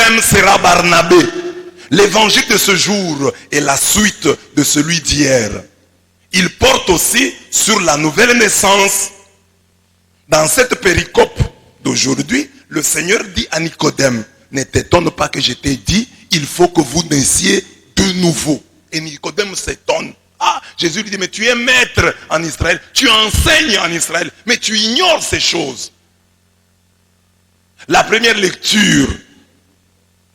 Nicodème sera Barnabé. L'évangile de ce jour est la suite de celui d'hier. Il porte aussi sur la nouvelle naissance. Dans cette péricope d'aujourd'hui, le Seigneur dit à Nicodème, ne t'étonne pas que je t'ai dit, il faut que vous naissiez de nouveau. Et Nicodème s'étonne. Ah, Jésus lui dit, mais tu es maître en Israël, tu enseignes en Israël, mais tu ignores ces choses. La première lecture,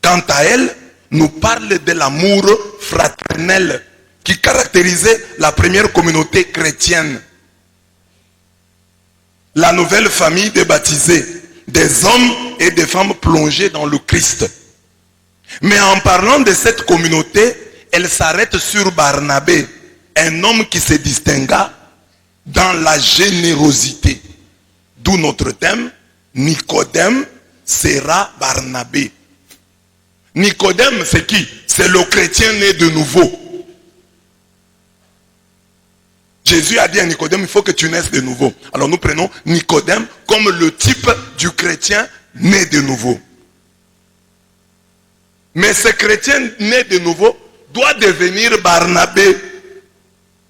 quant à elle, nous parle de l'amour fraternel qui caractérisait la première communauté chrétienne. La nouvelle famille des baptisés, des hommes et des femmes plongés dans le Christ. Mais en parlant de cette communauté, elle s'arrête sur Barnabé, un homme qui se distingua dans la générosité. D'où notre thème, Nicodème sera Barnabé. Nicodème, c'est qui? C'est le chrétien né de nouveau. Jésus a dit à Nicodème, il faut que tu naisses de nouveau. Alors nous prenons Nicodème comme le type du chrétien né de nouveau. Mais ce chrétien né de nouveau doit devenir Barnabé.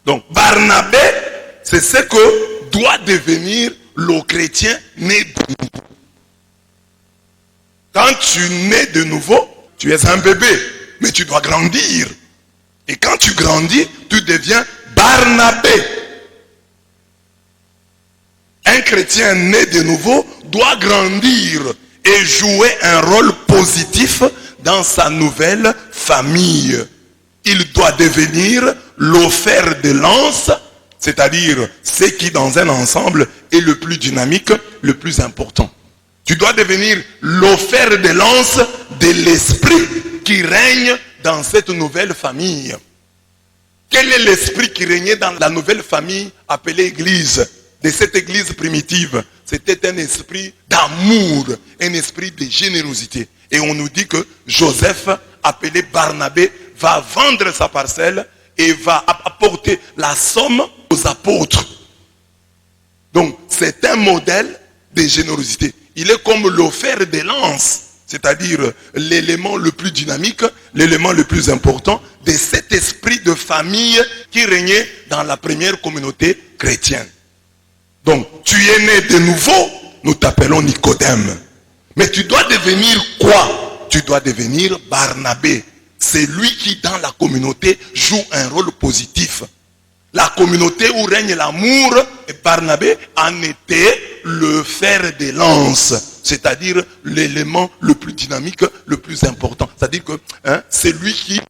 Donc Barnabé, c'est ce que doit devenir le chrétien né de nouveau. Quand tu nais de nouveau, tu es un bébé, mais tu dois grandir. Et quand tu grandis, tu deviens Barnabé. Un chrétien né de nouveau doit grandir et jouer un rôle positif dans sa nouvelle famille. Il doit devenir le fer de lance, c'est-à-dire ce qui dans un ensemble est le plus dynamique, le plus important. Tu dois devenir le fer de lance de l'esprit qui règne dans cette nouvelle famille. Quel est l'esprit qui régnait dans la nouvelle famille appelée Église? De cette Église primitive, c'était un esprit d'amour, un esprit de générosité. Et on nous dit que Joseph, appelé Barnabé, va vendre sa parcelle et va apporter la somme aux apôtres. Donc, c'est un modèle de générosité. Il est comme le fer de lance, c'est-à-dire l'élément le plus dynamique, l'élément le plus important de cet esprit de famille qui régnait dans la première communauté chrétienne. Donc, tu es né de nouveau, nous t'appelons Nicodème. Mais tu dois devenir quoi? Tu dois devenir Barnabé. C'est lui qui, dans la communauté, joue un rôle positif. La communauté où règne l'amour, et Barnabé en était le fer de lance. C'est-à-dire l'élément le plus dynamique, le plus important. C'est-à-dire que c'est lui qui,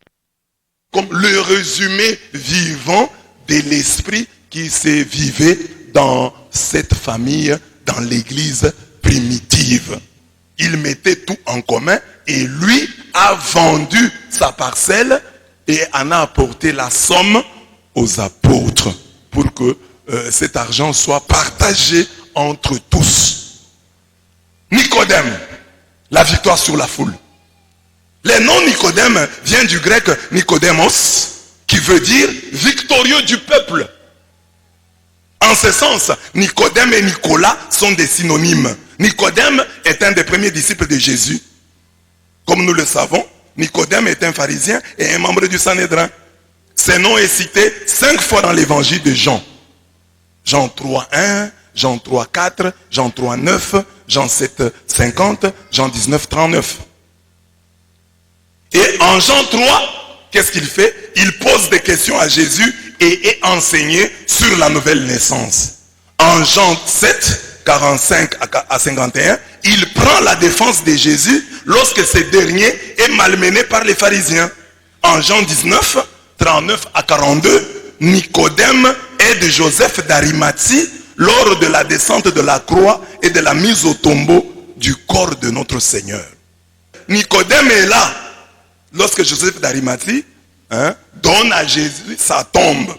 comme le résumé vivant de l'esprit qui s'est vivé dans cette famille, dans l'église primitive. Il mettait tout en commun et lui a vendu sa parcelle et en a apporté la somme aux apôtres pour que cet argent soit partagé entre tous. Nicodème, la victoire sur la foule. Le nom Nicodème vient du grec Nicodemos, qui veut dire victorieux du peuple. En ce sens, Nicodème et Nicolas sont des synonymes. Nicodème est un des premiers disciples de Jésus. Comme nous le savons, Nicodème est un pharisien et un membre du Sanhédrin. Son nom est cité 5 fois dans l'évangile de Jean. Jean 3:1, Jean 3:4, Jean 3:9, Jean 7:50, Jean 19:39. Et en Jean 3, qu'est-ce qu'il fait? Il pose des questions à Jésus et est enseigné sur la nouvelle naissance. En Jean 7, 45 à 51, il prend la défense de Jésus lorsque ce dernier est malmené par les pharisiens. En Jean 19, 39 à 42, Nicodème aide Joseph d'Arimathie lors de la descente de la croix et de la mise au tombeau du corps de notre Seigneur. Nicodème est là lorsque Joseph d'Arimathie donne à Jésus sa tombe.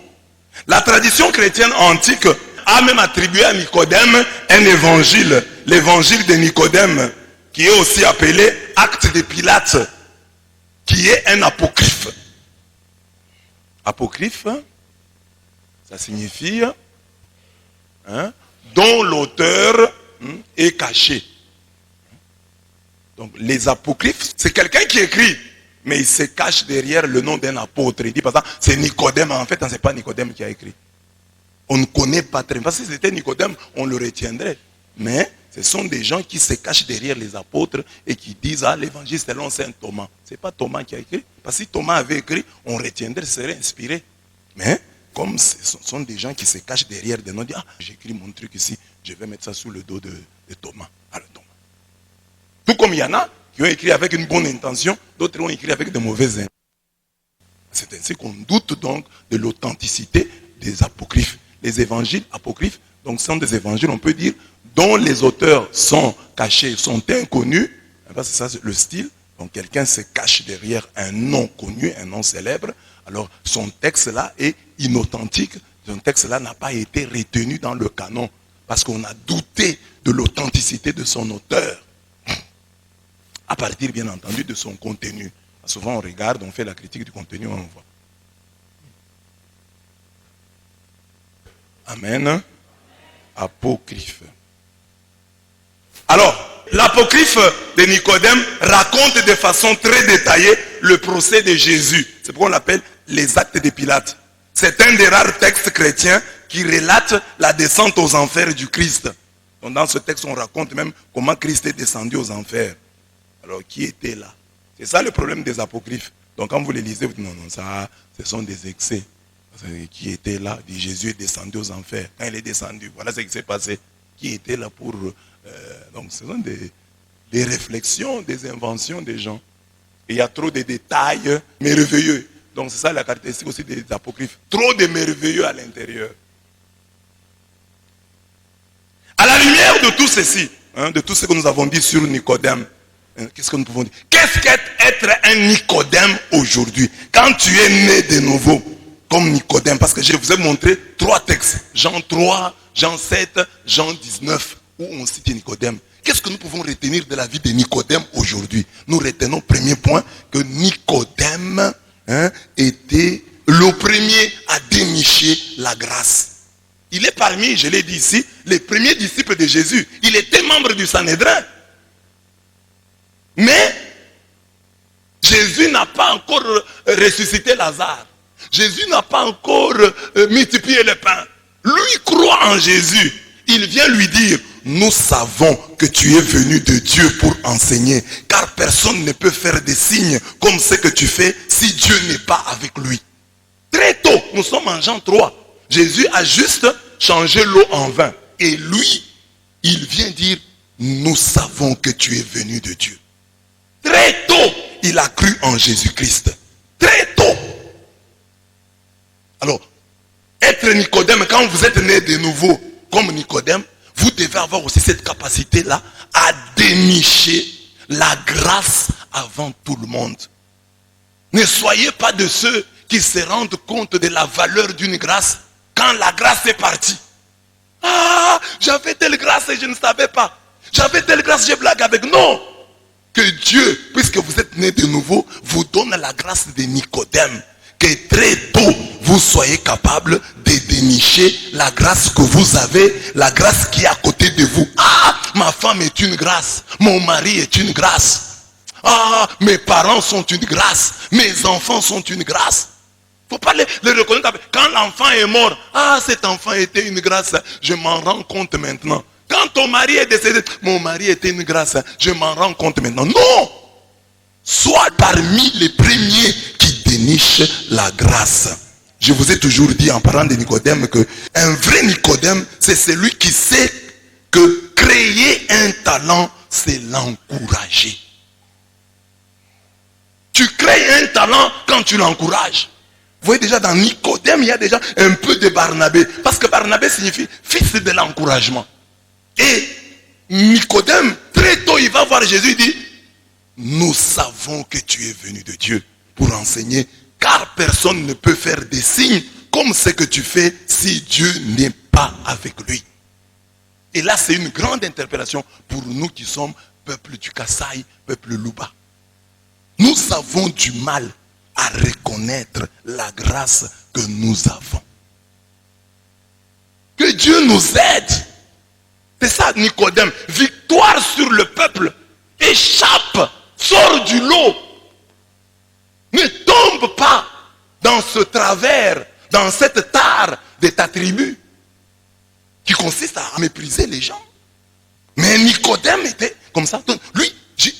La tradition chrétienne antique a même attribué à Nicodème un évangile, l'évangile de Nicodème, qui est aussi appelé Acte de Pilate, qui est un apocryphe. Apocryphe, ça signifie dont l'auteur est caché. Donc les apocryphes, c'est quelqu'un qui écrit, mais il se cache derrière le nom d'un apôtre. Il dit par exemple, c'est Nicodème, en fait, ce n'est pas Nicodème qui a écrit. On ne connaît pas très bien. Parce que si c'était Nicodème, on le retiendrait. Mais ce sont des gens qui se cachent derrière les apôtres et qui disent, ah, l'évangile selon saint Thomas. Ce n'est pas Thomas qui a écrit. Parce que si Thomas avait écrit, on retiendrait, serait inspiré. Mais comme ce sont des gens qui se cachent derrière des noms, disent, ah, j'écris mon truc ici, je vais mettre ça sous le dos de Thomas. Alors, Thomas. Tout comme il y en a qui ont écrit avec une bonne intention, d'autres ont écrit avec de mauvaises intentions. C'est ainsi qu'on doute donc de l'authenticité des apocryphes. Les évangiles apocryphes, donc sont des évangiles, on peut dire, dont les auteurs sont cachés, sont inconnus. C'est ça le style. Donc quelqu'un se cache derrière un nom connu, un nom célèbre. Alors son texte-là est inauthentique. Son texte-là n'a pas été retenu dans le canon. Parce qu'on a douté de l'authenticité de son auteur. À partir, bien entendu, de son contenu. Souvent, on regarde, on fait la critique du contenu, on voit. Amen. Apocryphe. Alors, l'apocryphe de Nicodème raconte de façon très détaillée le procès de Jésus. C'est pourquoi on l'appelle les actes de Pilate. C'est un des rares textes chrétiens qui relate la descente aux enfers du Christ. Donc, dans ce texte, on raconte même comment Christ est descendu aux enfers. Alors, qui était là? C'est ça le problème des apocryphes. Donc, quand vous les lisez, vous dites, non, ça, ce sont des excès. Qui était là? Dit, Jésus est descendu aux enfers. Quand il est descendu, voilà ce qui s'est passé. Qui était là pour... donc, ce sont des réflexions, des inventions des gens. Et il y a trop de détails merveilleux. Donc, c'est ça la caractéristique aussi des apocryphes. Trop de merveilleux à l'intérieur. À la lumière de tout ceci, de tout ce que nous avons dit sur Nicodème, qu'est-ce que nous pouvons dire? Qu'est-ce qu'être un Nicodème aujourd'hui? Quand tu es né de nouveau, comme Nicodème, parce que je vous ai montré 3 textes, Jean 3, Jean 7, Jean 19, où on cite Nicodème. Qu'est-ce que nous pouvons retenir de la vie de Nicodème aujourd'hui? Nous retenons, premier point, que Nicodème était le premier à dénicher la grâce. Il est parmi, je l'ai dit ici, les premiers disciples de Jésus. Il était membre du Sanhédrin. Mais Jésus n'a pas encore ressuscité Lazare. Jésus n'a pas encore multiplié le pain. Lui croit en Jésus. Il vient lui dire, nous savons que tu es venu de Dieu pour enseigner, car personne ne peut faire des signes comme ce que tu fais si Dieu n'est pas avec lui. Très tôt, nous sommes en Jean 3. Jésus a juste changé l'eau en vin. Et lui, il vient dire, nous savons que tu es venu de Dieu. Très tôt, il a cru en Jésus-Christ. Très tôt. Alors, être Nicodème, quand vous êtes né de nouveau, comme Nicodème, vous devez avoir aussi cette capacité-là à dénicher la grâce avant tout le monde. Ne soyez pas de ceux qui se rendent compte de la valeur d'une grâce quand la grâce est partie. Ah, j'avais telle grâce et je ne savais pas. J'avais telle grâce, j'ai blagué avec. Non. Que Dieu, puisque vous êtes né de nouveau, vous donne la grâce de Nicodème. Que très tôt, vous soyez capable de dénicher la grâce que vous avez, la grâce qui est à côté de vous. Ah, ma femme est une grâce. Mon mari est une grâce. Ah, mes parents sont une grâce. Mes enfants sont une grâce. Il ne faut pas les reconnaître. Quand l'enfant est mort, ah, cet enfant était une grâce. Je m'en rends compte maintenant. Quand ton mari est décédé, mon mari était une grâce. Je m'en rends compte maintenant. Non! Sois parmi les premiers qui dénichent la grâce. Je vous ai toujours dit en parlant de Nicodème que un vrai Nicodème, c'est celui qui sait que créer un talent, c'est l'encourager. Tu crées un talent quand tu l'encourages. Vous voyez déjà dans Nicodème, il y a déjà un peu de Barnabé. Parce que Barnabé signifie fils de l'encouragement. Et Nicodème, très tôt, il va voir Jésus, il dit, nous savons que tu es venu de Dieu pour enseigner, car personne ne peut faire des signes comme ce que tu fais si Dieu n'est pas avec lui. Et là, c'est une grande interpellation pour nous qui sommes peuple du Kasaï, peuple Luba. Nous avons du mal à reconnaître la grâce que nous avons. Que Dieu nous aide. C'est ça Nicodème. Victoire sur le peuple. échappe, sors du lot. Ne tombe pas dans ce travers, dans cette tare de ta tribu, qui consiste à mépriser les gens. Mais Nicodème était comme ça. Donc, lui,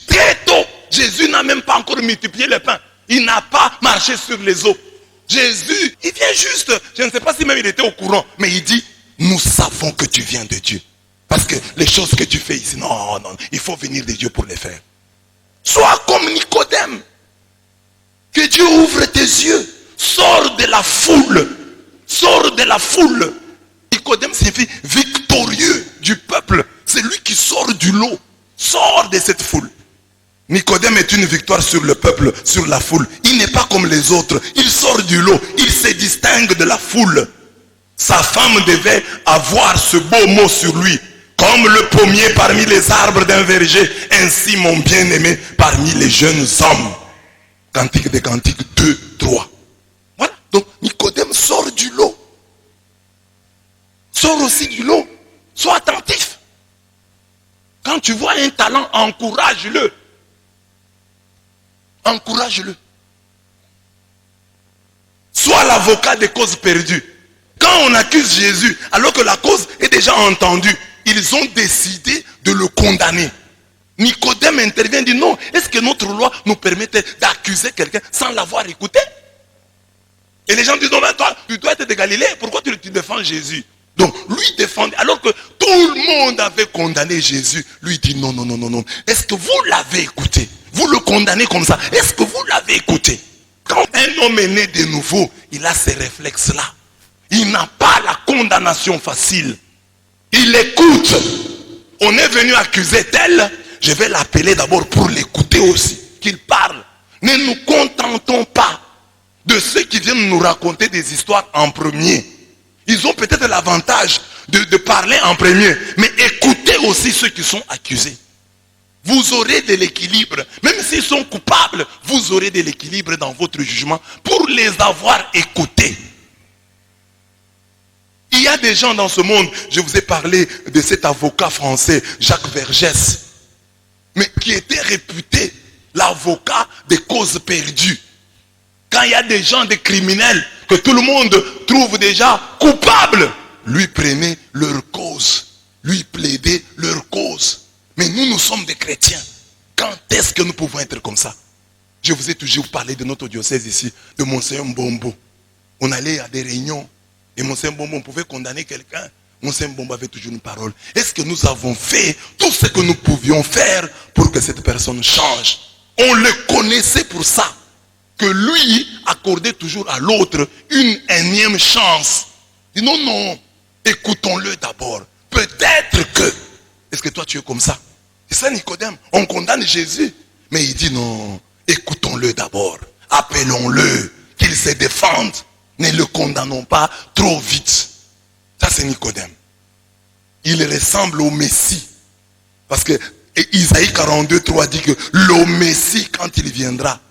très tôt, Jésus n'a même pas encore multiplié le pain. Il n'a pas marché sur les eaux. Jésus, il vient juste, je ne sais pas si même il était au courant, mais il dit, nous savons que tu viens de Dieu. Parce que les choses que tu fais ici, non, il faut venir de Dieu pour les faire. Sois comme Nicodème. Que Dieu ouvre tes yeux. Sors de la foule. Sors de la foule. Nicodème signifie victorieux du peuple. C'est lui qui sort du lot. Sors de cette foule. Nicodème est une victoire sur le peuple, sur la foule. Il n'est pas comme les autres. Il sort du lot. Il se distingue de la foule. Sa femme devait avoir ce beau mot sur lui. Comme le pommier parmi les arbres d'un verger, ainsi mon bien-aimé parmi les jeunes hommes. Cantique des Cantiques 2, 3. Voilà. Donc Nicodème sort du lot. Sors aussi du lot. Sois attentif. Quand tu vois un talent, encourage-le. Encourage-le. Sois l'avocat des causes perdues. Quand on accuse Jésus, alors que la cause est déjà entendue, ils ont décidé de le condamner. Nicodème intervient et dit non, est-ce que notre loi nous permettait d'accuser quelqu'un sans l'avoir écouté? Et les gens disent non, mais toi, tu dois être de Galilée, pourquoi tu défends Jésus? Donc, lui défendait, alors que tout le monde avait condamné Jésus, lui dit non, non, non, non, non. Est-ce que vous l'avez écouté? Vous le condamnez comme ça. Est-ce que vous l'avez écouté? Quand un homme est né de nouveau, il a ces réflexes-là. Il n'a pas la condamnation facile. Il écoute. On est venu accuser tel, je vais l'appeler d'abord pour l'écouter aussi, qu'il parle. Ne nous contentons pas de ceux qui viennent nous raconter des histoires en premier. Ils ont peut-être l'avantage de parler en premier, mais écoutez aussi ceux qui sont accusés. Vous aurez de l'équilibre. Même s'ils sont coupables, vous aurez de l'équilibre dans votre jugement pour les avoir écoutés. Il y a des gens dans ce monde, je vous ai parlé de cet avocat français, Jacques Vergès, mais qui était réputé l'avocat des causes perdues. Quand il y a des gens, des criminels, que tout le monde trouve déjà coupables, lui prenait leur cause, lui plaidait leur cause. Mais nous, nous sommes des chrétiens. Quand est-ce que nous pouvons être comme ça? Je vous ai toujours parlé de notre diocèse ici, de Monseigneur Mbombo. On allait à des réunions, et Monseigneur Mbombo, on pouvait condamner quelqu'un. Monseigneur Mbombo avait toujours une parole. Est-ce que nous avons fait tout ce que nous pouvions faire pour que cette personne change? On le connaissait pour ça. Que lui accordait toujours à l'autre une énième chance. Il dit non, non, écoutons-le d'abord. Peut-être que. Est-ce que toi tu es comme ça? C'est ça Nicodème. On condamne Jésus. Mais il dit non, écoutons-le d'abord. Appelons-le, qu'il se défende. Ne le condamnons pas trop vite. Ça c'est Nicodème. Il ressemble au Messie. Parce que Isaïe 42, 3 dit que le Messie, quand il viendra,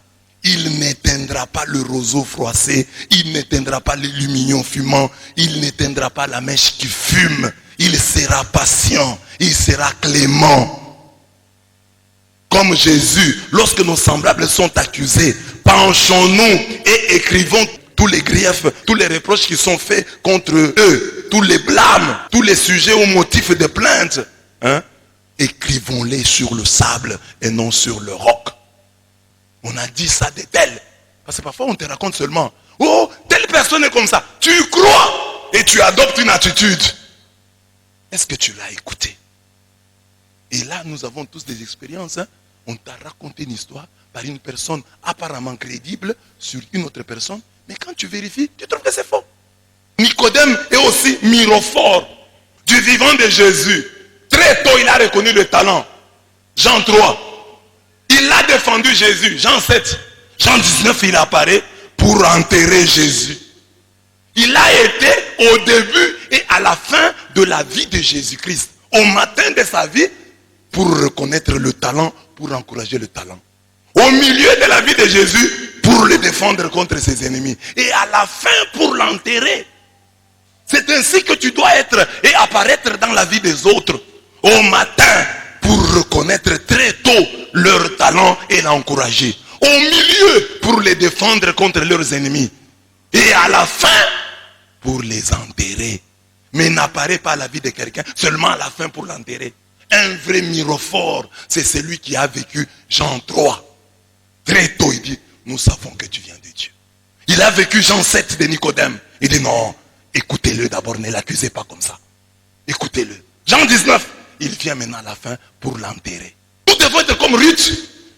il n'éteindra pas le roseau froissé, il n'éteindra pas l'illumination fumant, il n'éteindra pas la mèche qui fume, il sera patient, il sera clément. Comme Jésus, lorsque nos semblables sont accusés, penchons-nous et écrivons tous les griefs, tous les reproches qui sont faits contre eux, tous les blâmes, tous les sujets ou motifs de plainte. Écrivons-les sur le sable et non sur le roc. On a dit ça de tel. Parce que parfois on te raconte seulement. Oh, telle personne est comme ça. Tu crois et tu adoptes une attitude. Est-ce que tu l'as écouté? Et là, nous avons tous des expériences. On t'a raconté une histoire par une personne apparemment crédible sur une autre personne. Mais quand tu vérifies, tu trouves que c'est faux. Nicodème est aussi mirophore du vivant de Jésus. Très tôt, il a reconnu le talent. Jean 3. Il a défendu Jésus. Jean 7. Jean 19, il apparaît pour enterrer Jésus. Il a été au début et à la fin de la vie de Jésus-Christ. Au matin de sa vie, pour reconnaître le talent, pour encourager le talent. Au milieu de la vie de Jésus, pour le défendre contre ses ennemis. Et à la fin, pour l'enterrer. C'est ainsi que tu dois être et apparaître dans la vie des autres. Au matin, pour reconnaître très tôt et l'encourager. Au milieu, pour les défendre contre leurs ennemis. Et à la fin, pour les enterrer. Mais n'apparaît pas à la vie de quelqu'un, seulement à la fin pour l'enterrer. Un vrai mirophore, c'est celui qui a vécu Jean 3. Très tôt, il dit, nous savons que tu viens de Dieu. Il a vécu Jean 7 de Nicodème. Il dit non, écoutez-le d'abord, ne l'accusez pas comme ça. Écoutez-le. Jean 19, il vient maintenant à la fin pour l'enterrer. Nous devons être comme Ruth.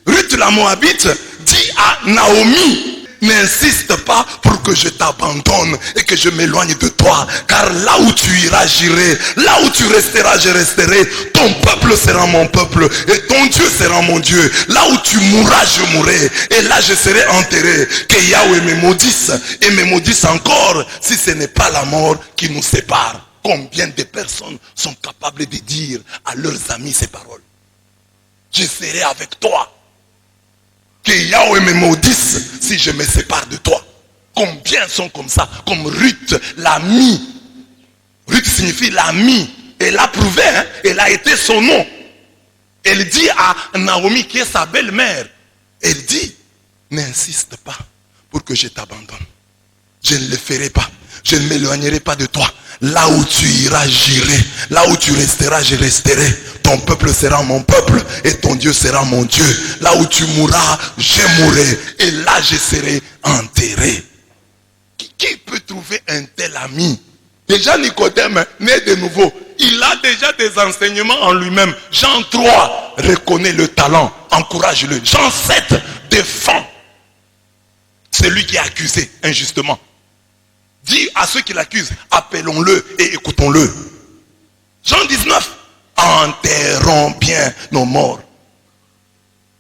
Ruth la Moabite dit à Naomi, n'insiste pas pour que je t'abandonne et que je m'éloigne de toi. Car là où tu iras, j'irai. Là où tu resteras, je resterai. Ton peuple sera mon peuple et ton Dieu sera mon Dieu. Là où tu mourras, je mourrai. Et là, je serai enterré. Que Yahweh me maudisse et me maudisse encore si ce n'est pas la mort qui nous sépare. Combien de personnes sont capables de dire à leurs amis ces paroles? Je serai avec toi. Que Yahweh me maudisse si je me sépare de toi. Combien sont comme ça? Comme Ruth, l'amie. Ruth signifie l'amie. Elle a prouvé, hein? Elle a été son nom. Elle dit à Naomi, qui est sa belle-mère, elle dit, n'insiste pas pour que je t'abandonne. Je ne le ferai pas. Je ne m'éloignerai pas de toi. Là où tu iras, j'irai. Là où tu resteras, je resterai. Ton peuple sera mon peuple et ton Dieu sera mon Dieu. Là où tu mourras, je mourrai. Et là, je serai enterré. Qui peut trouver un tel ami? Déjà Nicodème, né de nouveau, il a déjà des enseignements en lui-même. Jean 3, reconnaît le talent, encourage-le. Jean 7, défend celui qui est accusé injustement. Dit à ceux qui l'accusent, appelons-le et écoutons-le. Jean 19, enterrons bien nos morts.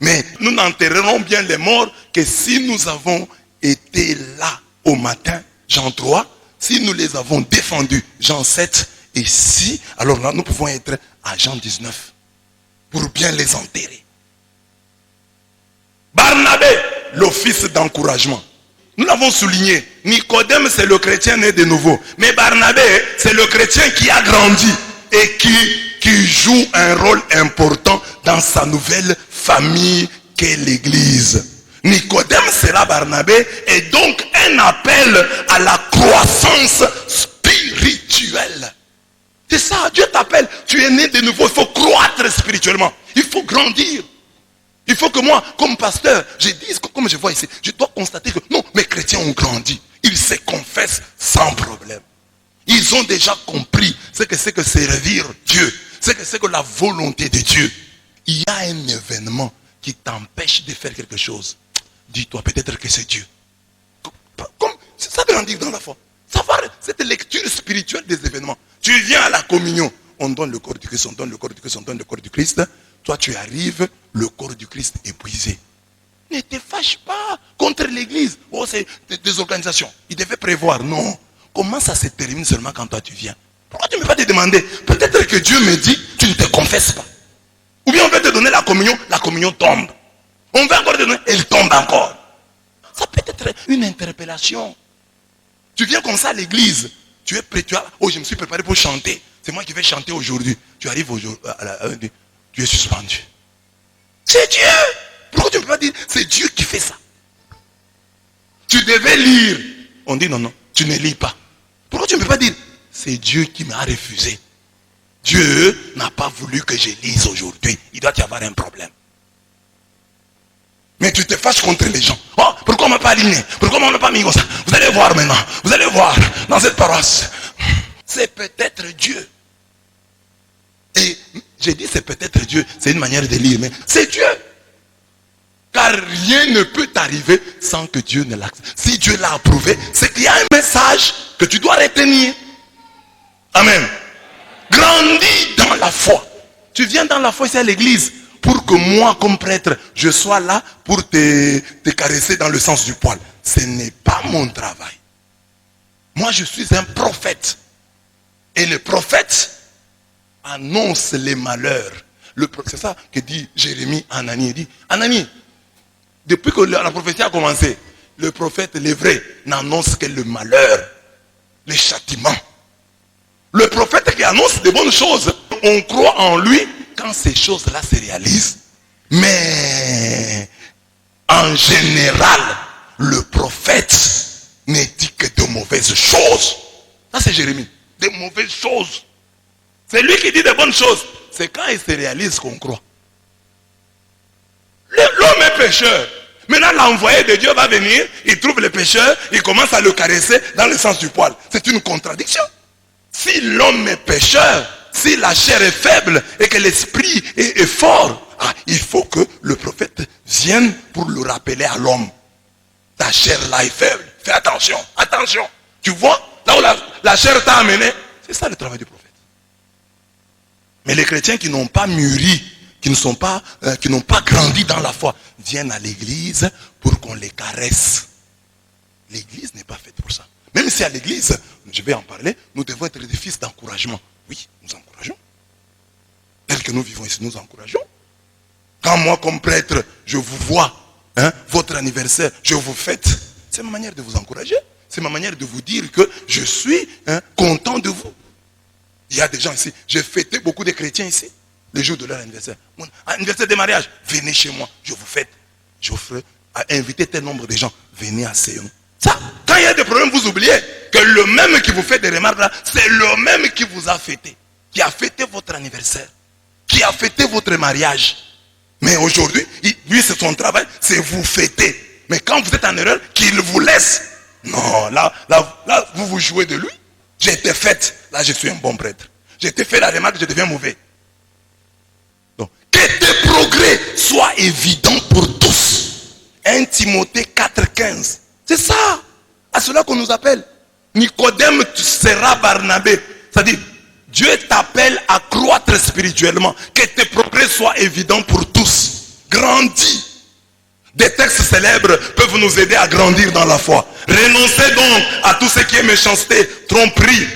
Mais nous n'enterrerons bien les morts que si nous avons été là au matin, Jean 3, si nous les avons défendus, Jean 7, et si, alors là nous pouvons être à Jean 19, pour bien les enterrer. Barnabé, l'office d'encouragement. Nous l'avons souligné, Nicodème c'est le chrétien né de nouveau. Mais Barnabé c'est le chrétien qui a grandi et qui joue un rôle important dans sa nouvelle famille qu'est l'église. Nicodème sera Barnabé et donc un appel à la croissance spirituelle. C'est ça, Dieu t'appelle, tu es né de nouveau, il faut croître spirituellement, il faut grandir. Il faut que moi, comme pasteur, je dise, comme je vois ici, je dois constater que non, mes chrétiens ont grandi. Ils se confessent sans problème. Ils ont déjà compris ce que c'est que servir Dieu, ce que c'est que la volonté de Dieu. Il y a un événement qui t'empêche de faire quelque chose. Dis-toi peut-être que c'est Dieu. Comme ça grandir dans la foi. Savoir cette lecture spirituelle des événements. Tu viens à la communion, on donne le corps du Christ, on donne le corps du Christ, on donne le corps du Christ. Toi tu arrives, le corps du Christ épuisé. Ne te fâche pas contre l'église. Oh, c'est des organisations. Il devait prévoir. Non. Comment ça se termine seulement quand toi tu viens? Pourquoi tu ne peux pas te demander? Peut-être que Dieu me dit, tu ne te confesses pas. Ou bien on veut te donner la communion tombe. On veut encore te donner, elle tombe encore. Ça peut être une interpellation. Tu viens comme ça à l'église. Tu es prêt, oh je me suis préparé pour chanter. C'est moi qui vais chanter aujourd'hui. Tu arrives aujourd'hui, tu es suspendu. C'est Dieu. Pourquoi tu ne peux pas dire, c'est Dieu qui fait ça? Tu devais lire. On dit non, non, tu ne lis pas. Pourquoi tu ne peux pas dire, c'est Dieu qui m'a refusé? Dieu n'a pas voulu que je lise aujourd'hui. Il doit y avoir un problème. Mais tu te fâches contre les gens. Oh, pourquoi on ne m'a pas aligné? Pourquoi on ne m'a pas mis comme ça? Vous allez voir maintenant. Vous allez voir dans cette paroisse. C'est peut-être Dieu. Et j'ai dit c'est peut-être Dieu. C'est une manière de lire. Mais c'est Dieu. Car rien ne peut t'arriver sans que Dieu ne l'accepte. Si Dieu l'a approuvé, c'est qu'il y a un message que tu dois retenir. Amen. Grandis dans la foi. Tu viens dans la foi ici à l'église pour que moi, comme prêtre, je sois là pour te caresser dans le sens du poil. Ce n'est pas mon travail. Moi, je suis un prophète. Et le prophète annonce les malheurs. C'est ça que dit Jérémie à Anani. Il dit, Anani, depuis que la prophétie a commencé, le prophète, le vrai, n'annonce que le malheur, les châtiments. Le prophète qui annonce des bonnes choses, on croit en lui quand ces choses-là se réalisent. Mais En général, le prophète ne dit que de mauvaises choses. Ça c'est Jérémie. Des mauvaises choses. C'est lui qui dit de bonnes choses. C'est quand il se réalise qu'on croit. L'homme est pécheur. Maintenant l'envoyé de Dieu va venir, il trouve le pécheur, il commence à le caresser dans le sens du poil. C'est une contradiction. Si l'homme est pécheur, si la chair est faible et que l'esprit est fort, il faut que le prophète vienne pour le rappeler à l'homme. Ta chair là est faible. Fais attention, attention. Tu vois, là où la chair t'a amené, c'est ça le travail du prophète. Mais les chrétiens qui n'ont pas mûri, qui n'ont pas grandi dans la foi, viennent à l'église pour qu'on les caresse. L'église n'est pas faite pour ça. Même si à l'église, je vais en parler, nous devons être des fils d'encouragement. Oui, nous encourageons. Tel que nous vivons ici, nous encourageons. Quand moi, comme prêtre, je vous vois, votre anniversaire, je vous fête, c'est ma manière de vous encourager. C'est ma manière de vous dire que je suis content de vous. Il y a des gens ici, j'ai fêté beaucoup de chrétiens ici, le jour de leur anniversaire. Mon anniversaire de mariage, venez chez moi, je vous fête. J'offre à inviter tel nombre de gens, venez à Sion. Ça, quand il y a des problèmes, vous oubliez que le même qui vous fait des remarques là, c'est le même qui vous a fêté, qui a fêté votre anniversaire, qui a fêté votre mariage. Mais aujourd'hui, lui c'est son travail, c'est vous fêter. Mais quand vous êtes en erreur, qu'il vous laisse. Non, là, vous vous jouez de lui. J'ai été faite, là je suis un bon prêtre. J'ai été fait la remarque, je deviens mauvais. Donc, que tes progrès soient évidents pour tous. 1 Timothée 4,15. C'est ça. À cela qu'on nous appelle. Nicodème sera Barnabé. C'est-à-dire, Dieu t'appelle à croître spirituellement. Que tes progrès soient évidents pour tous. Grandis. Des textes célèbres peuvent nous aider à grandir dans la foi. Renoncez donc à tout ce qui est méchanceté, tromperie,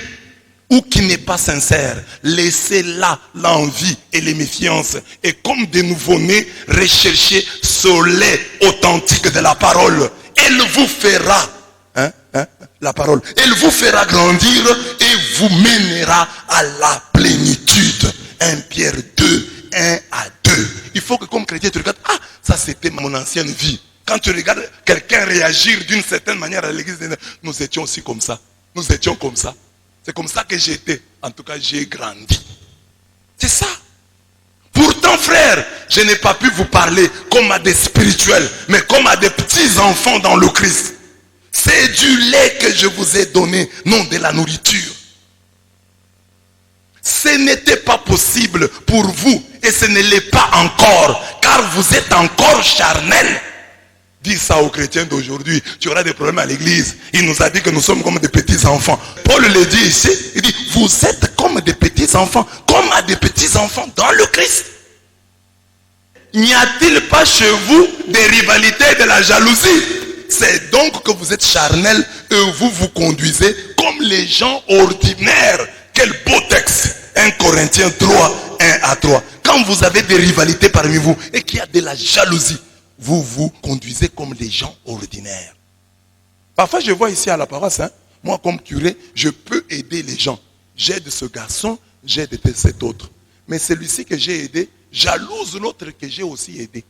ou qui n'est pas sincère. Laissez là l'envie et les méfiances. Et comme des nouveau-nés, recherchez ce lait authentique de la parole. Elle vous fera, la parole, elle vous fera grandir et vous mènera à la plénitude. 1 Pierre 2, 1 à 2. Il faut que comme chrétien tu regardes, ça c'était mon ancienne vie. Quand tu regardes quelqu'un réagir d'une certaine manière à l'église, nous étions aussi comme ça. Nous étions comme ça. C'est comme ça que j'étais. En tout cas, j'ai grandi. C'est ça. Pourtant, frère, je n'ai pas pu vous parler comme à des spirituels, mais comme à des petits enfants dans le Christ. C'est du lait que je vous ai donné, non de la nourriture. Ce n'était pas possible pour vous, et ce ne l'est pas encore, car vous êtes encore charnel. Dis ça aux chrétiens d'aujourd'hui, tu auras des problèmes à l'église. Il nous a dit que nous sommes comme des petits enfants. Paul le dit ici, il dit, vous êtes comme des petits enfants, comme à des petits enfants dans le Christ. N'y a-t-il pas chez vous des rivalités et de la jalousie? C'est donc que vous êtes charnels et vous vous conduisez comme les gens ordinaires. Quel beau texte. 1 Corinthiens 3, 1 à 3. Quand vous avez des rivalités parmi vous et qu'il y a de la jalousie, vous vous conduisez comme les gens ordinaires. Parfois je vois ici à la paroisse, moi comme curé, je peux aider les gens. J'aide ce garçon, j'aide cet autre. Mais celui-ci que j'ai aidé, jalouse l'autre que j'ai aussi aidé.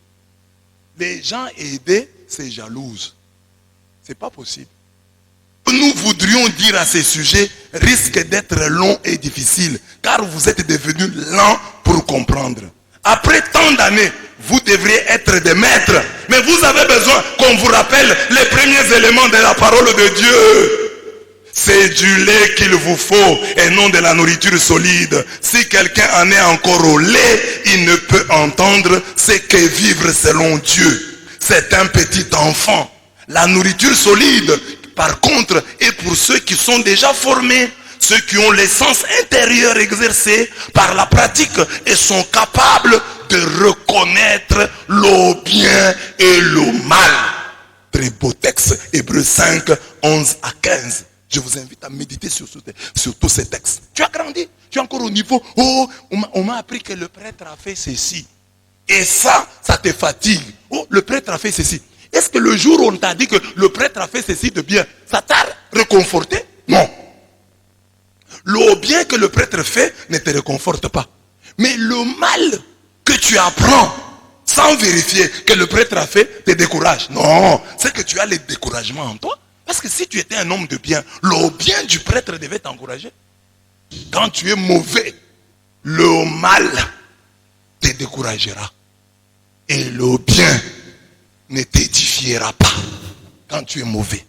Les gens aidés, c'est jalouse. C'est pas possible. Nous voudrions dire à ces sujets risque d'être long et difficile, car vous êtes devenus lents pour comprendre. Après tant d'années, vous devriez être des maîtres, mais vous avez besoin qu'on vous rappelle les premiers éléments de la parole de Dieu. C'est du lait qu'il vous faut et non de la nourriture solide. Si quelqu'un en est encore au lait, il ne peut entendre ce qu'est vivre selon Dieu. C'est un petit enfant. La nourriture solide, par contre, est pour ceux qui sont déjà formés, ceux qui ont les sens intérieurs exercés par la pratique et sont capables de reconnaître le bien et le mal. Très beau texte, Hébreux 5, 11 à 15. Je vous invite à méditer sur tous ces textes. Tu as grandi, tu es encore au niveau, on m'a appris que le prêtre a fait ceci. Et ça te fatigue. Le prêtre a fait ceci. Est-ce que le jour où on t'a dit que le prêtre a fait ceci de bien, ça t'a réconforté? Non. Le bien que le prêtre fait ne te réconforte pas. Mais le mal que tu apprends, sans vérifier que le prêtre a fait, te décourage. Non, c'est que tu as les découragements en toi. Parce que si tu étais un homme de bien, le bien du prêtre devait t'encourager. Quand tu es mauvais, le mal te découragera. Et le bien ne t'édifiera pas quand tu es mauvais.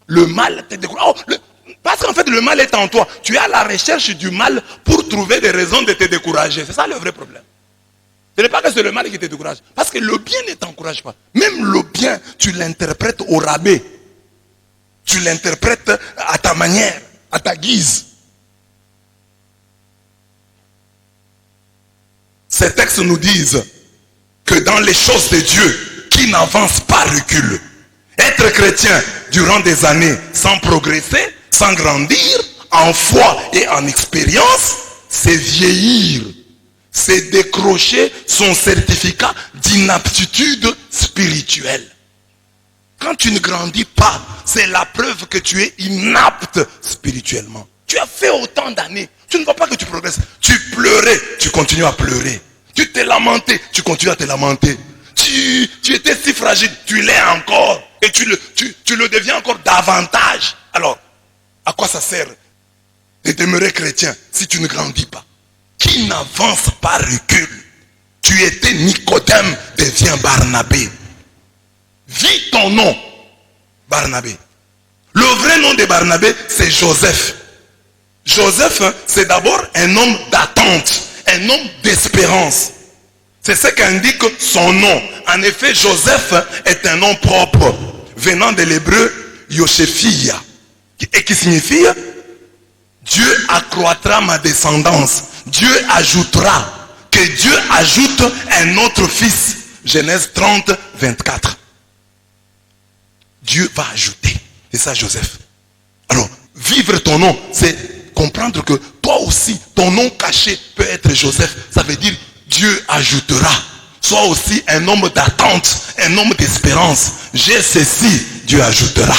Le mal te découragera. Parce qu'en fait, le mal est en toi. Tu es à la recherche du mal pour trouver des raisons de te décourager. C'est ça le vrai problème. Ce n'est pas que c'est le mal qui te décourage. Parce que le bien ne t'encourage pas. Même le bien, tu l'interprètes au rabais. Tu l'interprètes à ta manière, à ta guise. Ces textes nous disent que dans les choses de Dieu, qui n'avance pas recule. Être chrétien durant des années sans progresser, sans grandir, en foi et en expérience, c'est vieillir. C'est décrocher son certificat d'inaptitude spirituelle. Quand tu ne grandis pas, c'est la preuve que tu es inapte spirituellement. Tu as fait autant d'années. Tu ne vois pas que tu progresses. Tu pleurais, tu continues à pleurer. Tu t'es lamenté, tu continues à te lamenter. Tu étais si fragile, tu l'es encore. Et tu le deviens encore davantage. Alors, à quoi ça sert de demeurer chrétien si tu ne grandis pas? Qui n'avance pas recule. Tu étais Nicodème, deviens Barnabé. Vis ton nom, Barnabé. Le vrai nom de Barnabé, c'est Joseph. Joseph, c'est d'abord un homme d'attente, un homme d'espérance. C'est ce qu'indique son nom. En effet, Joseph est un nom propre, venant de l'hébreu Yoshefia, et qui signifie Dieu accroîtra ma descendance. Dieu ajoutera. Que Dieu ajoute un autre fils. Genèse 30, 24. Dieu va ajouter. C'est ça, Joseph. Alors, vivre ton nom, c'est comprendre que toi aussi, ton nom caché peut être Joseph. Ça veut dire Dieu ajoutera. Sois aussi un homme d'attente, un homme d'espérance. J'ai ceci, Dieu ajoutera.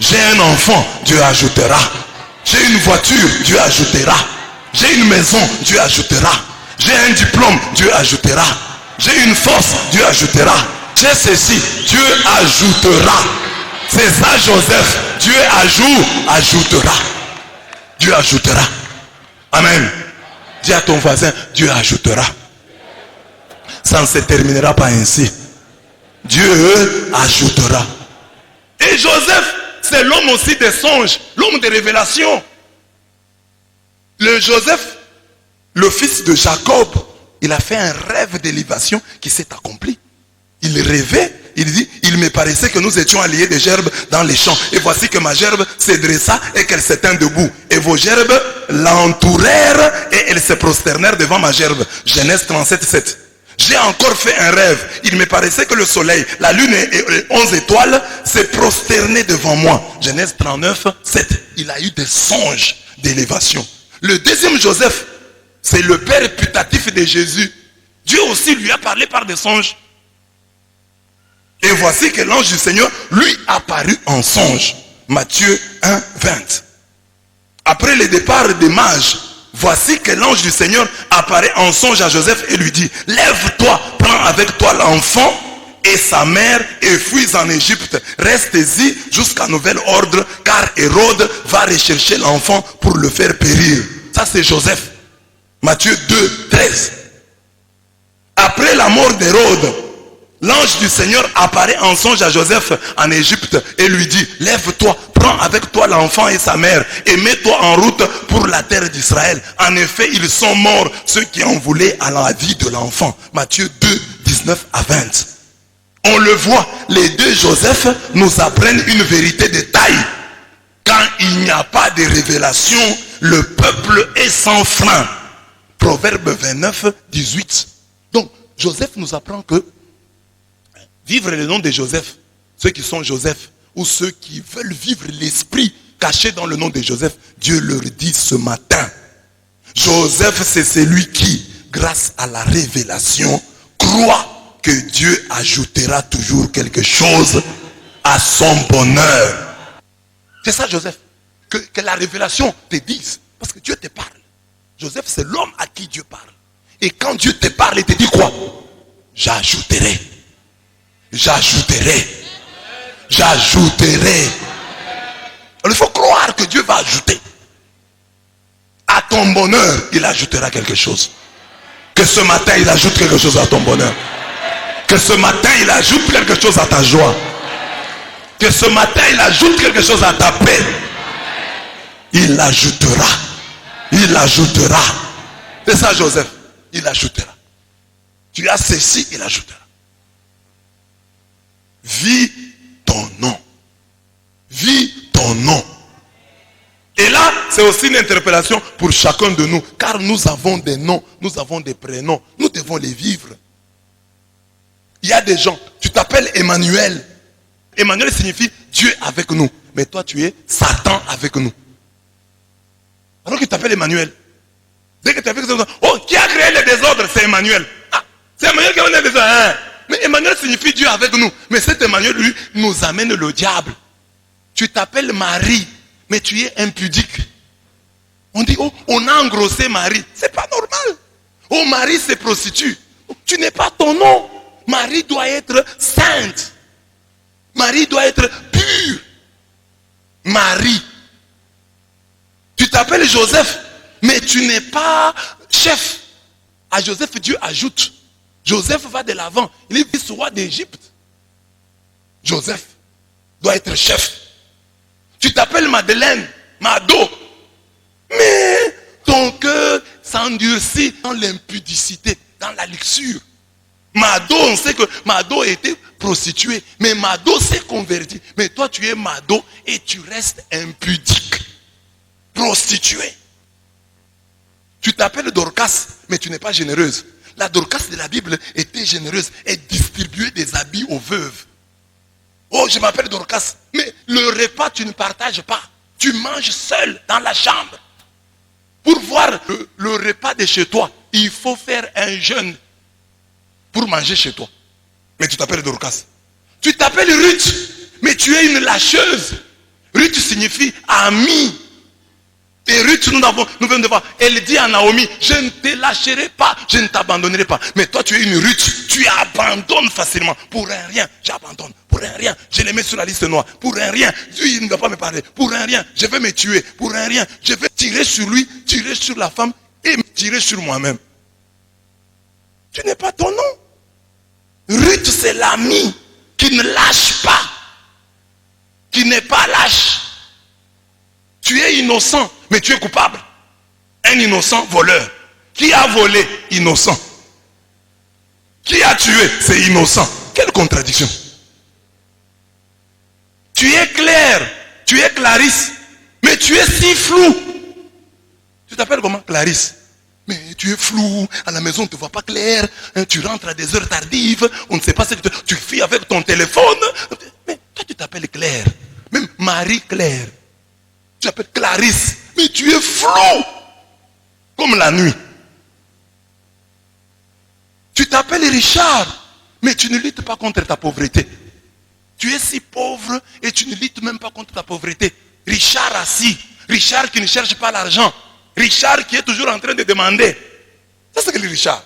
J'ai un enfant, Dieu ajoutera. J'ai une voiture, Dieu ajoutera. J'ai une maison, Dieu ajoutera. J'ai un diplôme, Dieu ajoutera. J'ai une force, Dieu ajoutera. J'ai ceci, Dieu ajoutera. C'est ça, Joseph. Dieu ajoutera. Dieu ajoutera. Amen. Dis à ton voisin, Dieu ajoutera. Ça ne se terminera pas ainsi. Dieu ajoutera. Et Joseph, c'est l'homme aussi des songes, l'homme des révélations. Le Joseph, le fils de Jacob, il a fait un rêve d'élévation qui s'est accompli. Il rêvait, il dit, il me paraissait que nous étions alliés des gerbes dans les champs. Et voici que ma gerbe se dressa et qu'elle se tint debout. Et vos gerbes l'entourèrent et elles se prosternèrent devant ma gerbe. Genèse 37, 7. J'ai encore fait un rêve. Il me paraissait que le soleil, la lune et les 11 étoiles se prosternaient devant moi. Genèse 39, 7. Il a eu des songes d'élévation. Le deuxième Joseph, c'est le père putatif de Jésus. Dieu aussi lui a parlé par des songes. Et voici que l'ange du Seigneur lui apparut en songe. Matthieu 1, 20. Après le départ des mages, voici que l'ange du Seigneur apparaît en songe à Joseph et lui dit, lève-toi, prends avec toi l'enfant et sa mère et fuis en Égypte. Reste-y jusqu'à nouvel ordre, car Hérode va rechercher l'enfant pour le faire périr. Ça c'est Joseph. Matthieu 2, 13. Après la mort d'Hérode, l'ange du Seigneur apparaît en songe à Joseph en Égypte et lui dit, lève-toi, prends avec toi l'enfant et sa mère et mets-toi en route pour la terre d'Israël. En effet, ils sont morts, ceux qui en voulaient à la vie de l'enfant. Matthieu 2, 19 à 20. On le voit, les deux Joseph nous apprennent une vérité de taille. Quand il n'y a pas de révélation, le peuple est sans frein. Proverbe 29, 18. Donc, Joseph nous apprend que vivre le nom de Joseph, ceux qui sont Joseph, ou ceux qui veulent vivre l'esprit caché dans le nom de Joseph, Dieu leur dit ce matin, Joseph c'est celui qui, grâce à la révélation, croit que Dieu ajoutera toujours quelque chose à son bonheur. C'est ça Joseph, que la révélation te dise, parce que Dieu te parle. Joseph c'est l'homme à qui Dieu parle. Et quand Dieu te parle, il te dit quoi? j'ajouterai. J'ajouterai. J'ajouterai. Il faut croire que Dieu va ajouter. À ton bonheur, il ajoutera quelque chose. Que ce matin, il ajoute quelque chose à ton bonheur. Que ce matin, il ajoute quelque chose à ta joie. Que ce matin, il ajoute quelque chose à ta paix. Il ajoutera. Il ajoutera. C'est ça, Joseph. Il ajoutera. Tu as ceci, il ajoutera. Vis ton nom. Vis ton nom. Et là, c'est aussi une interpellation pour chacun de nous. Car nous avons des noms, nous avons des prénoms. Nous devons les vivre. Il y a des gens, tu t'appelles Emmanuel. Emmanuel signifie Dieu avec nous. Mais toi, tu es Satan avec nous. Alors que tu t'appelles Emmanuel. Dès que tu as fait ça, oh, qui a créé le désordre? C'est Emmanuel. Ah, c'est Emmanuel qui a créé le désordre. Hein? Mais Emmanuel signifie Dieu avec nous. Mais cet Emmanuel, lui, nous amène le diable. Tu t'appelles Marie, mais tu es impudique. On dit, oh, on a engrossé Marie. C'est pas normal. Oh, Marie se prostitue. Tu n'es pas ton nom. Marie doit être sainte. Marie doit être pure. Marie. Tu t'appelles Joseph, mais tu n'es pas chef. À Joseph, Dieu ajoute. Joseph va de l'avant. Il est vice-roi d'Égypte. Joseph doit être chef. Tu t'appelles Madeleine, Mado. Mais ton cœur s'endurcit dans l'impudicité, dans la luxure. Mado, on sait que Mado était prostituée. Mais Mado s'est converti. Mais toi, tu es Mado et tu restes impudique. Prostituée. Tu t'appelles Dorcas, mais tu n'es pas généreuse. La Dorcas de la Bible était généreuse. Elle distribuait des habits aux veuves. Oh, je m'appelle Dorcas. Mais le repas, tu ne partages pas. Tu manges seul dans la chambre. Pour voir le repas de chez toi, il faut faire un jeûne pour manger chez toi. Mais tu t'appelles Dorcas. Tu t'appelles Ruth, mais tu es une lâcheuse. Ruth signifie ami. Et Ruth, nous venons de voir, elle dit à Naomi, je ne te lâcherai pas, je ne t'abandonnerai pas. Mais toi, tu es une Ruth, tu abandonnes facilement. Pour un rien, j'abandonne. Pour un rien, je les mets sur la liste noire. Pour un rien, lui, il ne va pas me parler. Pour un rien, je vais me tuer. Pour un rien, je vais tirer sur lui, tirer sur la femme et me tirer sur moi-même. Tu n'es pas ton nom. Ruth, c'est l'ami qui ne lâche pas, qui n'est pas lâche. Tu es innocent, mais tu es coupable. Un innocent voleur. Qui a volé? Innocent. Qui a tué? C'est innocent. Quelle contradiction. Tu es Claire, tu es Clarisse, mais tu es si flou. Tu t'appelles comment? Clarisse. Mais tu es flou, à la maison on ne te voit pas clair, hein, tu rentres à des heures tardives, on ne sait pas ce que tu fais avec ton téléphone. Mais toi tu t'appelles Claire, même Marie-Claire. Tu t'appelles Clarisse, mais tu es flou, comme la nuit. Tu t'appelles Richard, mais tu ne luttes pas contre ta pauvreté. Tu es si pauvre et tu ne luttes même pas contre ta pauvreté. Richard assis, Richard qui ne cherche pas l'argent. Richard qui est toujours en train de demander. C'est ce que le Richard.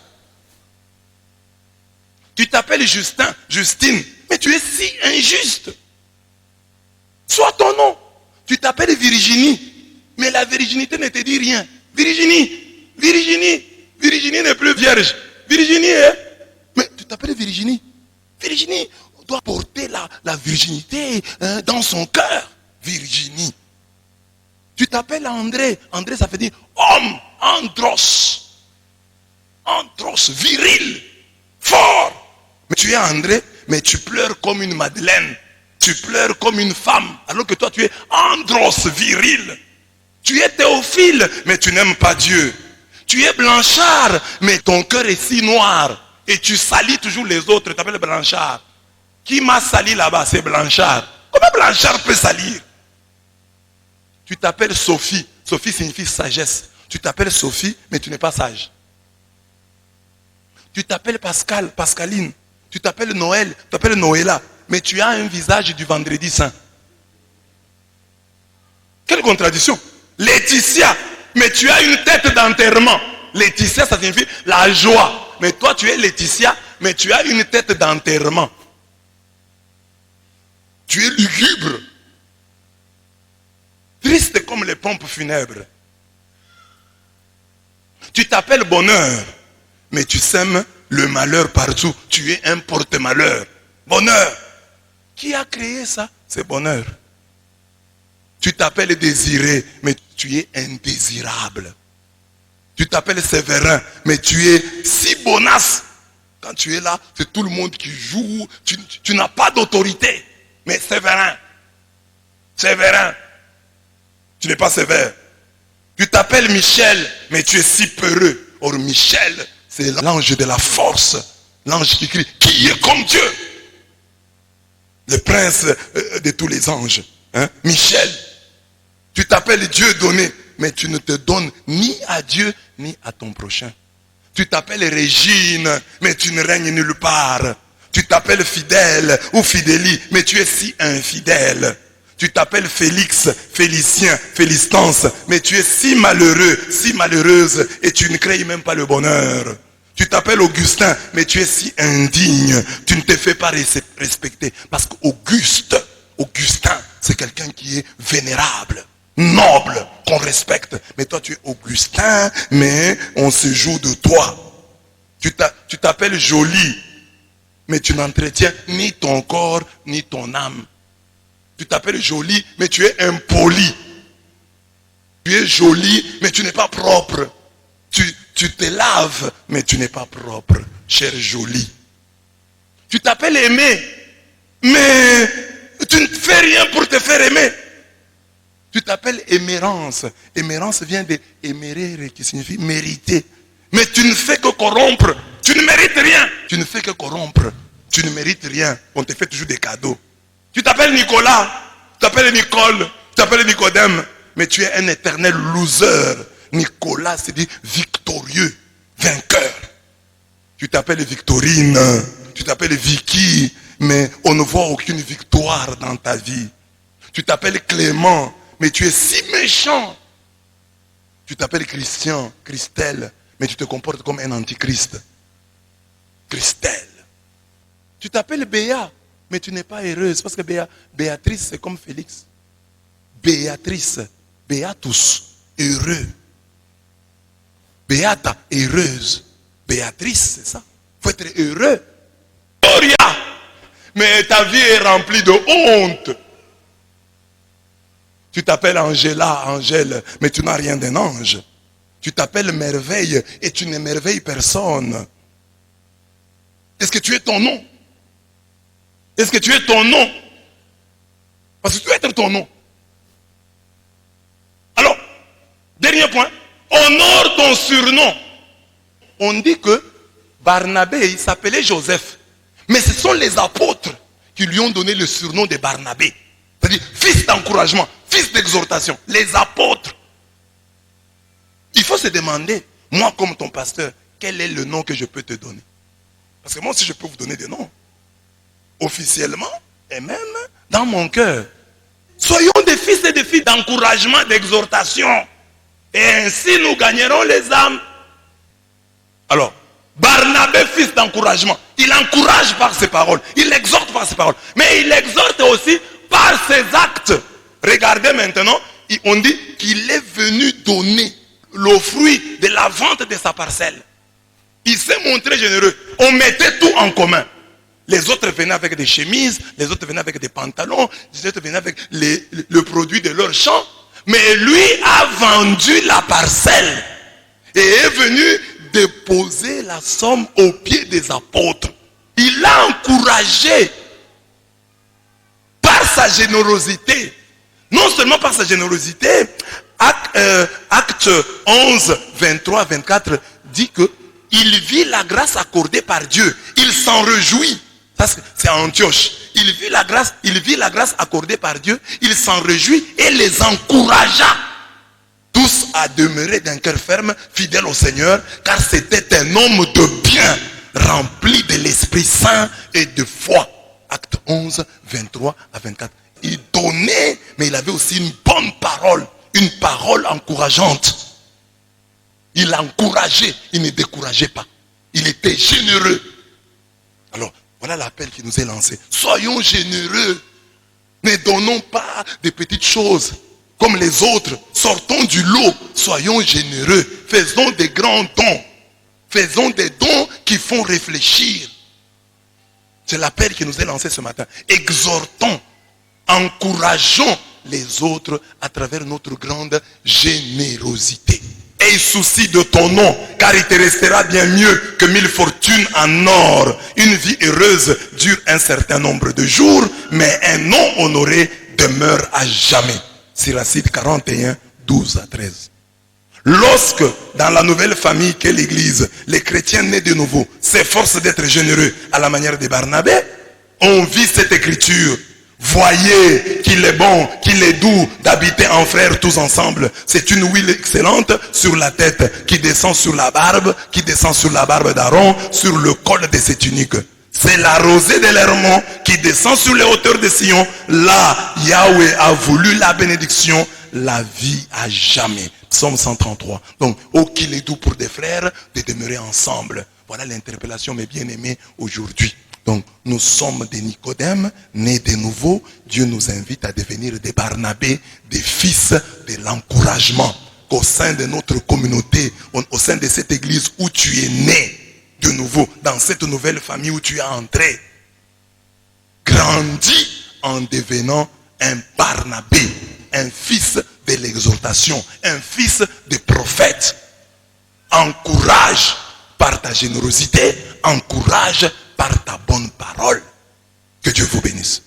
Tu t'appelles Justin, Justine, mais tu es si injuste. Sois ton nom. Tu t'appelles Virginie, mais la virginité ne te dit rien. Virginie n'est plus vierge. Virginie, hein? Mais tu t'appelles Virginie. Virginie doit porter la virginité, hein, dans son cœur. Virginie. Tu t'appelles André. André, ça veut dire homme, andros. Andros, viril, fort. Mais tu es André, mais tu pleures comme une Madeleine. Tu pleures comme une femme. Alors que toi, tu es andros, viril. Tu es Théophile, mais tu n'aimes pas Dieu. Tu es Blanchard, mais ton cœur est si noir. Et tu salis toujours les autres. Tu t'appelles Blanchard. Qui m'a sali là-bas? C'est Blanchard. Comment Blanchard peut salir? Tu t'appelles Sophie. Sophie signifie sagesse. Tu t'appelles Sophie, mais tu n'es pas sage. Tu t'appelles Pascal, Pascaline. Tu t'appelles Noël, tu t'appelles Noëlla. Mais tu as un visage du vendredi saint. Quelle contradiction. Laetitia, mais tu as une tête d'enterrement. Laetitia, ça signifie la joie. Mais toi, tu es Laetitia, mais tu as une tête d'enterrement. Tu es lugubre. Triste comme les pompes funèbres. Tu t'appelles bonheur, mais tu sèmes le malheur partout. Tu es un porte-malheur. Bonheur. Qui a créé ça? C'est bonheur. Tu t'appelles désiré, mais tu es indésirable. Tu t'appelles Séverin, mais tu es si bonasse. Quand tu es là, c'est tout le monde qui joue. Tu n'as pas d'autorité. Mais Séverin. Séverin. Tu n'es pas sévère. Tu t'appelles Michel, mais tu es si peureux. Or Michel, c'est l'ange de la force. L'ange qui crie, qui est comme Dieu? Le prince de tous les anges. Hein? Michel. Tu t'appelles Dieu donné, mais tu ne te donnes ni à Dieu, ni à ton prochain. Tu t'appelles Régine, mais tu ne règnes nulle part. Tu t'appelles Fidèle ou Fidélie, mais tu es si infidèle. Tu t'appelles Félix, Félicien, Félistance, mais tu es si malheureux, si malheureuse, et tu ne crées même pas le bonheur. Tu t'appelles Augustin, mais tu es si indigne, tu ne te fais pas respecter. Parce qu'Auguste, Augustin, c'est quelqu'un qui est vénérable, noble, qu'on respecte. Mais toi, tu es Augustin, mais on se joue de toi. Tu t'appelles Jolie, mais tu n'entretiens ni ton corps, ni ton âme. Tu t'appelles Jolie, mais tu es impoli. Tu es jolie, mais tu n'es pas propre. Tu te laves, mais tu n'es pas propre, chère Jolie. Tu t'appelles Aimé, mais tu ne fais rien pour te faire aimer. Tu t'appelles Émérance. Émérance vient de émérere, qui signifie mériter. Mais tu ne fais que corrompre. Tu ne mérites rien. Tu ne fais que corrompre. Tu ne mérites rien. On te fait toujours des cadeaux. Tu t'appelles Nicolas, tu t'appelles Nicole, tu t'appelles Nicodème, mais tu es un éternel loser. Nicolas, c'est dit victorieux, vainqueur. Tu t'appelles Victorine, tu t'appelles Vicky, mais on ne voit aucune victoire dans ta vie. Tu t'appelles Clément, mais tu es si méchant. Tu t'appelles Christian, Christelle, mais tu te comportes comme un antichrist. Christelle. Tu t'appelles Béa, mais tu n'es pas heureuse, parce que Béatrice, c'est comme Félix. Béatrice, Béatus, heureux. Béata, heureuse. Béatrice, c'est ça. Il faut être heureux. Gloria, mais ta vie est remplie de honte. Tu t'appelles Angela, Angèle, mais tu n'as rien d'un ange. Tu t'appelles Merveille et tu n'émerveilles personne. Est-ce que tu es ton nom? Est-ce que tu es ton nom? Parce que tu dois être ton nom. Alors, dernier point. Honore ton surnom. On dit que Barnabé, il s'appelait Joseph. Mais ce sont les apôtres qui lui ont donné le surnom de Barnabé. C'est-à-dire fils d'encouragement, fils d'exhortation. Les apôtres. Il faut se demander, moi comme ton pasteur, quel est le nom que je peux te donner? Parce que moi aussi je peux vous donner des noms. Officiellement et même dans mon cœur. Soyons des fils et des filles d'encouragement, d'exhortation. Et ainsi nous gagnerons les âmes. Alors, Barnabé, fils d'encouragement, il encourage par ses paroles, il exhorte par ses paroles, mais il exhorte aussi par ses actes. Regardez maintenant, on dit qu'il est venu donner le fruit de la vente de sa parcelle. Il s'est montré généreux. On mettait tout en commun. Les autres venaient avec des chemises, les autres venaient avec des pantalons, les autres venaient avec le produit de leur champ. Mais lui a vendu la parcelle et est venu déposer la somme aux pieds des apôtres. Il a encouragé par sa générosité. Non seulement par sa générosité, acte 11, 23, 24 dit que il vit la grâce accordée par Dieu. Il s'en réjouit. Ça, c'est à Antioche. Il vit la grâce accordée par Dieu. Il s'en réjouit et les encouragea tous à demeurer d'un cœur ferme, fidèle au Seigneur, car c'était un homme de bien, rempli de l'Esprit Saint et de foi. Acte 11, 23 à 24. Il donnait, mais il avait aussi une bonne parole, une parole encourageante. Il encourageait, il ne décourageait pas. Il était généreux. Alors, voilà l'appel qui nous est lancé. Soyons généreux. Ne donnons pas des petites choses comme les autres. Sortons du lot. Soyons généreux. Faisons des grands dons. Faisons des dons qui font réfléchir. C'est l'appel qui nous est lancé ce matin. Exhortons, encourageons les autres à travers notre grande générosité. Aie souci de ton nom, car il te restera bien mieux que 1000 fortunes en or. Une vie heureuse dure un certain nombre de jours, mais un nom honoré demeure à jamais. Siracide 41, 12 à 13. Lorsque, dans la nouvelle famille qu'est l'Église, les chrétiens nés de nouveau s'efforcent d'être généreux à la manière de Barnabé, on vit cette écriture. Voyez qu'il est bon, qu'il est doux d'habiter en frères tous ensemble. C'est une huile excellente sur la tête qui descend sur la barbe, d'Aaron, sur le col de ses tuniques. C'est la rosée de l'Hermon qui descend sur les hauteurs de Sion. Là, Yahweh a voulu la bénédiction, la vie à jamais. Psaume 133. Donc, oh qu'il est doux pour des frères de demeurer ensemble. Voilà l'interpellation, mes bien-aimés, aujourd'hui. Donc, nous sommes des Nicodèmes, nés de nouveau. Dieu nous invite à devenir des Barnabés, des fils de l'encouragement. Qu'au sein de notre communauté, au sein de cette église où tu es né de nouveau, dans cette nouvelle famille où tu es entré, grandis en devenant un Barnabé, un fils de l'exhortation, un fils de prophète. Encourage par ta générosité, encourage par ta bonne parole. Que Dieu vous bénisse.